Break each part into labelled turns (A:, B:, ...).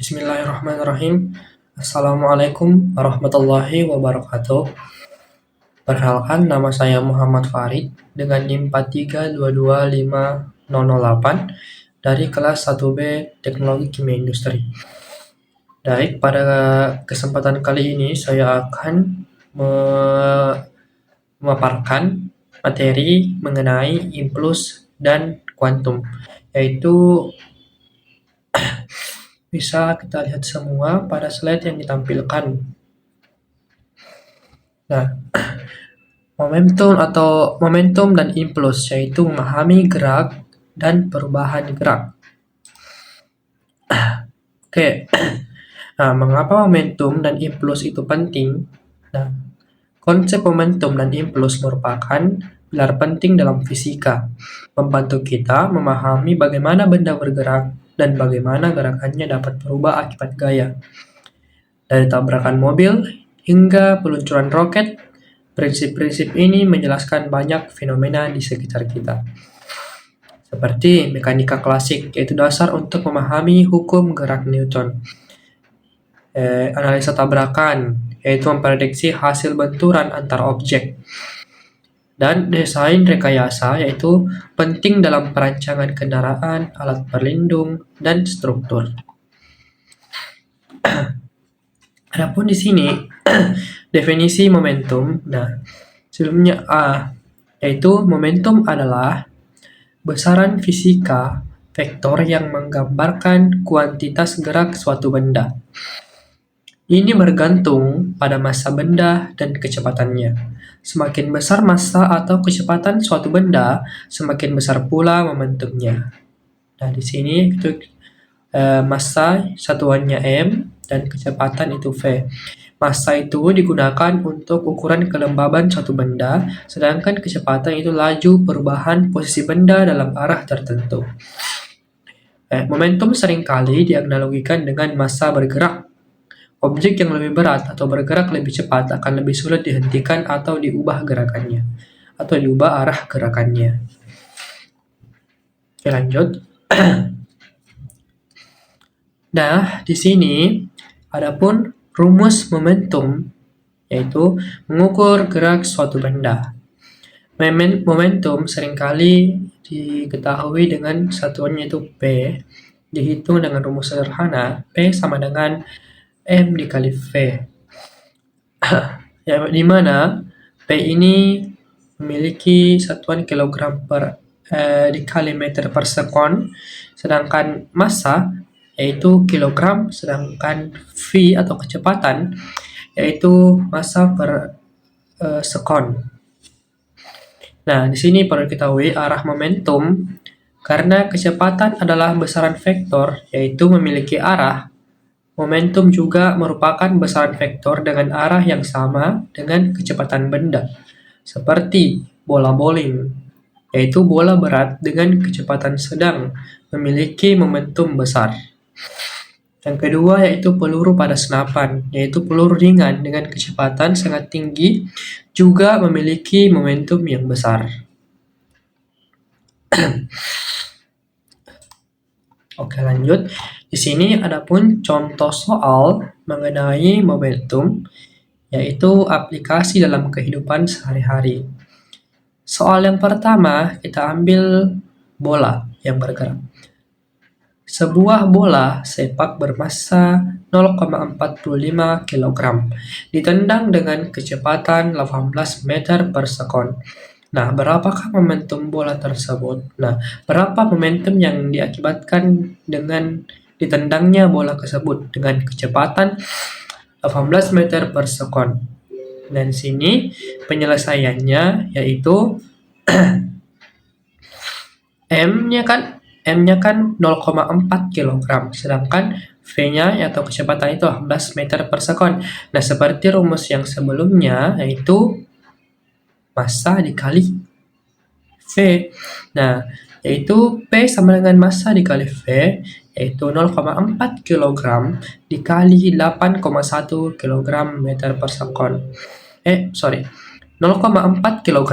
A: Bismillahirrahmanirrahim. Assalamualaikum warahmatullahi wabarakatuh. Perkenalkan, nama saya Muhammad Farid dengan NIM 43225008 dari kelas 1B Teknologi Kimia Industri. Baik, pada kesempatan kali ini saya akan memaparkan materi mengenai impuls dan kuantum, yaitu bisa kita lihat semua pada slide yang ditampilkan. Nah, momentum dan impuls yaitu memahami gerak dan perubahan gerak. Oke. Nah, mengapa momentum dan impuls itu penting? Nah, konsep momentum dan impuls merupakan pilar penting dalam fisika, membantu kita memahami bagaimana benda bergerak dan bagaimana gerakannya dapat berubah akibat gaya. Dari tabrakan mobil hingga peluncuran roket, prinsip-prinsip ini menjelaskan banyak fenomena di sekitar kita. Seperti mekanika klasik, yaitu dasar untuk memahami hukum gerak Newton. Analisa tabrakan, yaitu memprediksi hasil benturan antar objek. Dan desain rekayasa, yaitu penting dalam perancangan kendaraan, alat pelindung, dan struktur. Adapun di sini definisi momentum. Nah, sebelumnya yaitu momentum adalah besaran fisika vektor yang menggambarkan kuantitas gerak suatu benda. Ini bergantung pada massa benda dan kecepatannya. Semakin besar massa atau kecepatan suatu benda, semakin besar pula momentumnya. Nah, di sini itu massa satuannya m dan kecepatan itu v. Massa itu digunakan untuk ukuran kelembaban suatu benda, sedangkan kecepatan itu laju perubahan posisi benda dalam arah tertentu. Momentum seringkali dianalogikan dengan massa bergerak. Objek yang lebih berat atau bergerak lebih cepat akan lebih sulit dihentikan atau diubah gerakannya, atau diubah arah gerakannya. Oke, lanjut. Nah, di sini adapun rumus momentum, yaitu mengukur gerak suatu benda. Momentum seringkali diketahui dengan satuannya itu P, dihitung dengan rumus sederhana, P sama dengan M dikali V. Ya, di mana P ini memiliki satuan kilogram dikali meter per sekon, sedangkan massa yaitu kilogram, sedangkan V atau kecepatan yaitu massa per sekon. Nah, di sini perlu diketahui arah momentum karena kecepatan adalah besaran vektor yaitu memiliki arah. Momentum juga merupakan besaran vektor dengan arah yang sama dengan kecepatan benda. Seperti bola bowling, yaitu bola berat dengan kecepatan sedang memiliki momentum besar. Yang kedua yaitu peluru pada senapan, yaitu peluru ringan dengan kecepatan sangat tinggi juga memiliki momentum yang besar. Oke, lanjut. Di sini adapun contoh soal mengenai momentum, yaitu aplikasi dalam kehidupan sehari-hari. Soal yang pertama, kita ambil bola yang bergerak. Sebuah bola sepak bermassa 0,45 kg ditendang dengan kecepatan 18 meter per sekon. Nah, berapakah momentum bola tersebut? Nah, berapa momentum yang diakibatkan dengan ditendangnya bola tersebut dengan kecepatan 18 meter per sekon? Dan di sini penyelesaiannya yaitu M-nya kan 0,4 kg, sedangkan V-nya atau kecepatan itu 18 meter per sekon. Nah, seperti rumus yang sebelumnya yaitu massa dikali V. Nah, yaitu P sama dengan massa dikali V, yaitu 0,4 kg dikali 8,1 kg meter per sekon. 0,4 kg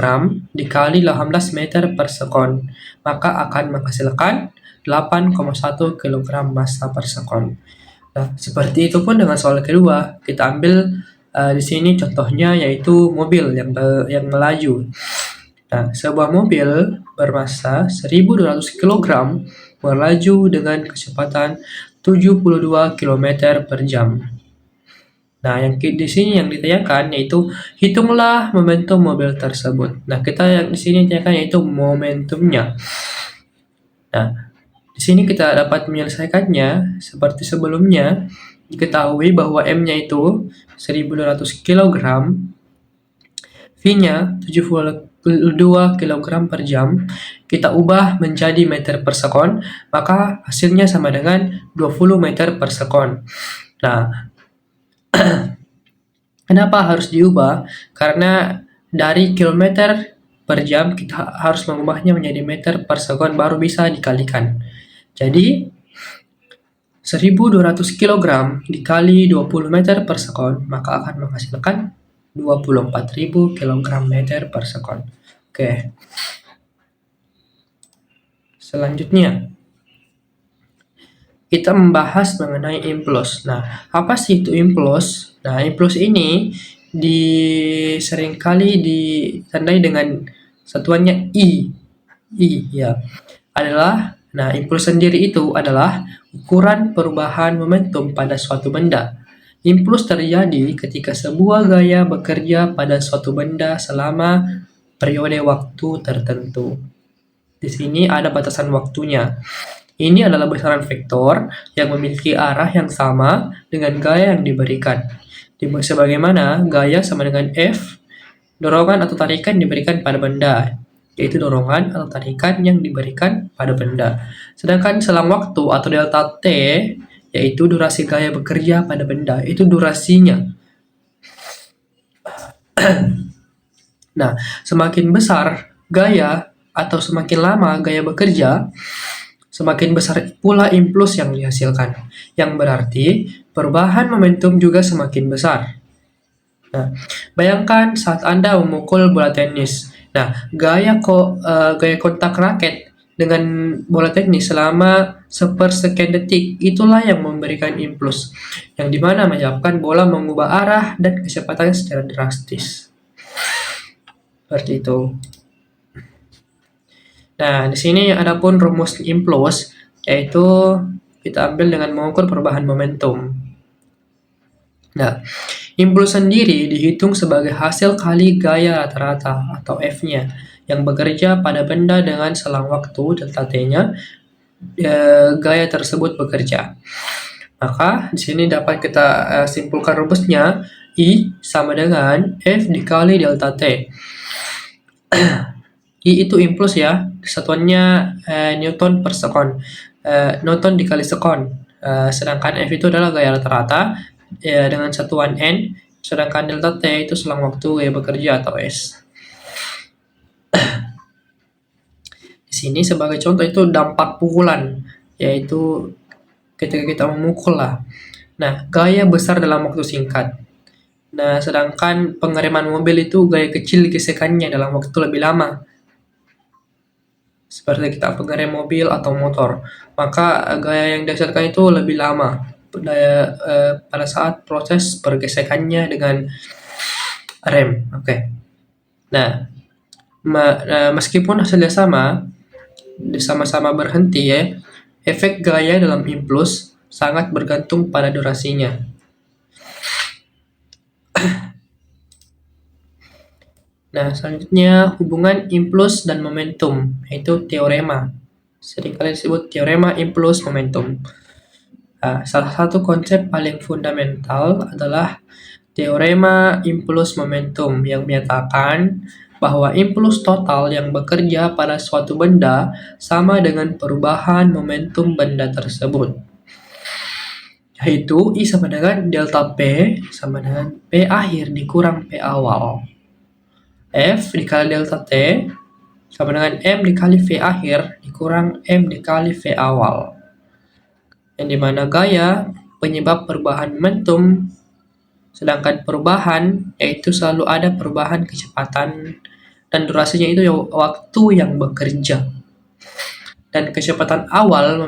A: dikali 18 meter per sekon, maka akan menghasilkan 8,1 kg massa per sekon. Nah, seperti itu pun dengan soal kedua. Kita ambil di sini contohnya yaitu mobil yang melaju. Nah, sebuah mobil bermassa 1.200 kg melaju dengan kecepatan 72 km per jam. Nah, di sini yang ditanyakan yaitu hitunglah momentum mobil tersebut. Nah, kita yang di sini ditanyakan yaitu momentumnya. Nah, di sini kita dapat menyelesaikannya seperti sebelumnya. Diketahui bahwa M-nya itu 1.200 kg, V-nya 72 kg per jam, kita ubah menjadi meter per sekon, maka hasilnya sama dengan 20 meter per sekon. Nah, kenapa harus diubah? Karena dari kilometer per jam kita harus mengubahnya menjadi meter per sekon baru bisa dikalikan. Jadi 1.200 kg dikali 20 meter per sekon maka akan menghasilkan 24.000 kg meter per sekon. Oke. Selanjutnya kita membahas mengenai impuls. Nah, apa sih itu impuls? Nah, impuls ini seringkali ditandai dengan satuannya I. Ya. Impuls sendiri itu adalah ukuran perubahan momentum pada suatu benda. Impuls terjadi ketika sebuah gaya bekerja pada suatu benda selama periode waktu tertentu. Di sini ada batasan waktunya. Ini adalah besaran vektor yang memiliki arah yang sama dengan gaya yang diberikan. Sebagaimana gaya sama dengan F, dorongan atau tarikan diberikan pada benda, yaitu dorongan atau tarikan yang diberikan pada benda. Sedangkan selang waktu atau delta T, yaitu durasi gaya bekerja pada benda, itu durasinya. Nah, semakin besar gaya atau semakin lama gaya bekerja, semakin besar pula impuls yang dihasilkan, yang berarti perubahan momentum juga semakin besar. Nah, bayangkan saat Anda memukul bola tenis. Nah, gaya kontak raket dengan bola tenis selama sepersekian detik itulah yang memberikan impuls, yang dimana menyebabkan bola mengubah arah dan kecepatannya secara drastis. Seperti itu. Nah, di sini ada pun rumus impuls, yaitu kita ambil dengan mengukur perubahan momentum. Nah, impuls sendiri dihitung sebagai hasil kali gaya rata-rata atau F-nya yang bekerja pada benda dengan selang waktu delta T-nya gaya tersebut bekerja. Maka di sini dapat kita simpulkan rumusnya I sama dengan F dikali delta T. I itu impuls ya, satuannya Newton per sekon. Newton dikali sekon. Sedangkan F itu adalah gaya rata-rata dengan satuan N, sedangkan delta T itu selang waktu gaya bekerja atau S. Di sini sebagai contoh itu dampak pukulan, yaitu ketika kita memukul lah. Nah, gaya besar dalam waktu singkat. Nah, sedangkan pengereman mobil itu gaya kecil gesekannya dalam waktu lebih lama. Seperti kita pengerem mobil atau motor, maka gaya yang dihasilkan itu lebih lama pada saat proses pergesekannya dengan rem. Oke. Nah, meskipun hasilnya sama-sama berhenti ya, efek gaya dalam impuls sangat bergantung pada durasinya. Nah, selanjutnya hubungan impuls dan momentum, yaitu teorema. Seringkali disebut teorema impuls momentum. Nah, salah satu konsep paling fundamental adalah teorema impuls momentum yang menyatakan bahwa impuls total yang bekerja pada suatu benda sama dengan perubahan momentum benda tersebut. Yaitu I sama dengan delta P sama dengan P akhir dikurang P awal. F dikali delta T sama dengan M dikali V akhir dikurang M dikali V awal. Yang dimana gaya penyebab perubahan momentum, sedangkan perubahan yaitu selalu ada perubahan kecepatan dan durasinya itu waktu yang bekerja. dan kecepatan awal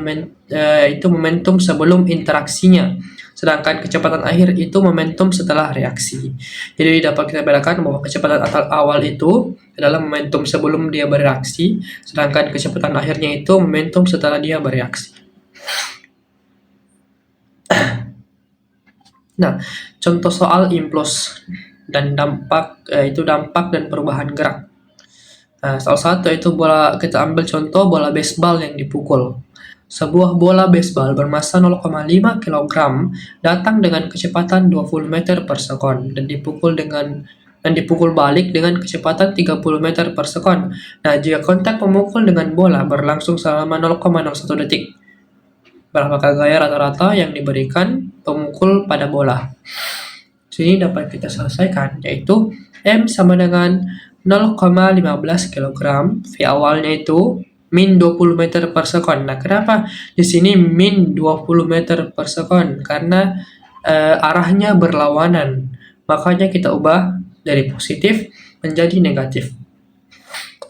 A: itu momentum sebelum interaksinya, sedangkan kecepatan akhir itu momentum setelah reaksi. Jadi dapat kita bedakan bahwa kecepatan awal itu adalah momentum sebelum dia bereaksi, sedangkan kecepatan akhirnya itu momentum setelah dia bereaksi. Nah, contoh soal impuls dan dampak itu dampak dan perubahan gerak. Nah, salah satu itu kita ambil contoh bola baseball yang dipukul. Sebuah bola baseball bermassa 0,5 kg datang dengan kecepatan 20 meter per sekon dan dipukul balik dengan kecepatan 30 meter per sekon. Nah, jika kontak pemukul dengan bola berlangsung selama 0,01 detik, berapakah gaya rata-rata yang diberikan pemukul pada bola? Sini dapat kita selesaikan, yaitu M sama dengan 0,15 kg, V awalnya itu min 20 meter per sekon. Nah, kenapa di sini min 20 meter per sekon? Karena arahnya berlawanan, makanya kita ubah dari positif menjadi negatif.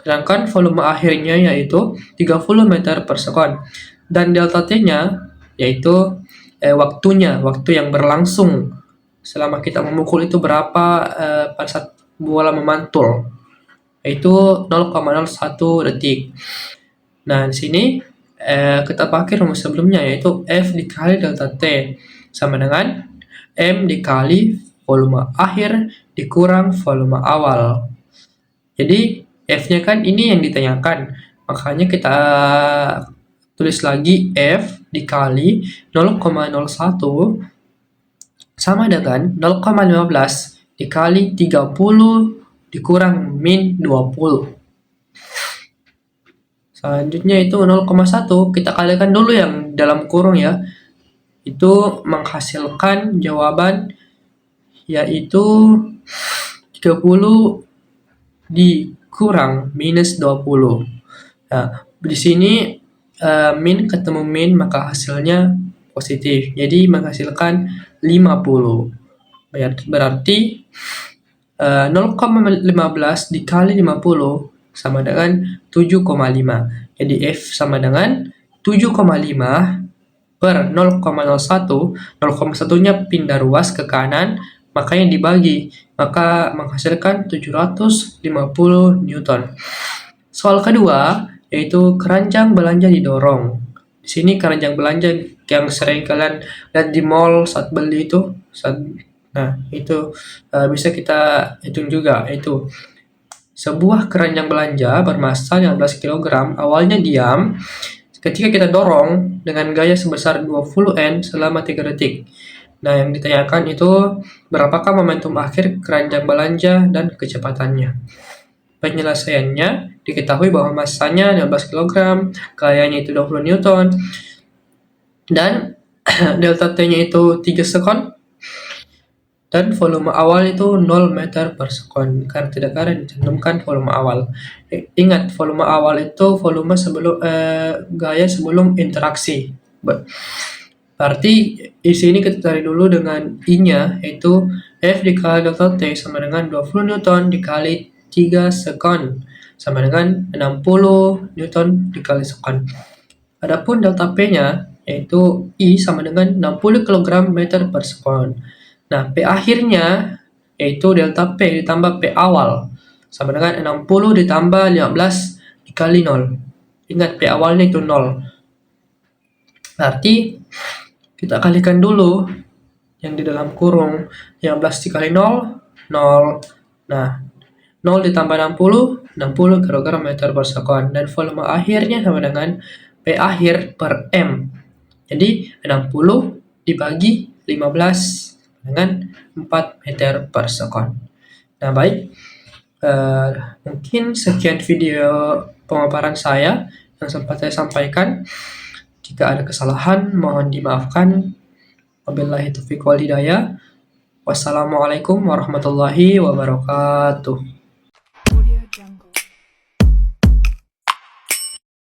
A: Sedangkan volume akhirnya yaitu 30 meter per sekon. Dan delta T-nya yaitu waktu yang berlangsung selama kita memukul itu berapa pada saat bola memantul, yaitu 0,01 detik. Nah, di sini kita pakai rumus sebelumnya, yaitu F dikali delta T sama dengan M dikali volume akhir dikurang volume awal. Jadi F-nya kan ini yang ditanyakan, makanya kita tulis lagi F dikali 0,01 sama dengan 0,15 dikali 30 dikurang min 20. Selanjutnya itu 0,1 kita kalikan dulu yang dalam kurung ya. Itu menghasilkan jawaban yaitu 30 dikurang minus 20. Nah, di sini min ketemu min maka hasilnya positif. Jadi menghasilkan 50. Berarti 0,15 dikali 50 sama dengan 7,5. Jadi F sama dengan 7,5 per 0,01. 0,1-nya pindah ruas ke kanan, makanya dibagi, maka menghasilkan 750 Newton. Soal kedua, yaitu keranjang belanja didorong. Di sini keranjang belanja yang sering kalian lihat di mall saat beli itu, nah itu bisa kita hitung juga, itu sebuah keranjang belanja bermassa 15 kg awalnya diam ketika kita dorong dengan gaya sebesar 20 N selama 3 detik. Nah, yang ditanyakan itu berapakah momentum akhir keranjang belanja dan kecepatannya. Penyelesaiannya diketahui bahwa massanya 15 kg, gayanya itu 20 Newton, dan delta T-nya itu 3 sekon, dan volume awal itu 0 meter per sekon, karena tidak ada dicantumkan volume awal. Ingat, volume awal itu volume gaya sebelum interaksi. Berarti di sini kita cari dulu dengan I-nya, yaitu F dikali delta T sama dengan 20 Newton dikali 3 sekon, sama dengan 60 Newton dikali sekon. Adapun delta P-nya, yaitu I sama dengan 60 kg meter per sekon. Nah, P akhirnya, yaitu delta P ditambah P awal, sama dengan 60 ditambah 15 dikali 0. Ingat, P awalnya itu 0. Berarti kita kalikan dulu yang di dalam kurung 15 dikali 0, 0. Nah, 0 ditambah 60 kg meter per sekon. Dan volume akhirnya sama dengan P akhir per M. Jadi 60 dibagi 15 dengan 4 meter per sekon. Nah, baik. Mungkin sekian video pemaparan saya yang sempat saya sampaikan. Jika ada kesalahan, mohon dimaafkan. Wabillahi taufiq wal hidayah. Wassalamualaikum warahmatullahi wabarakatuh.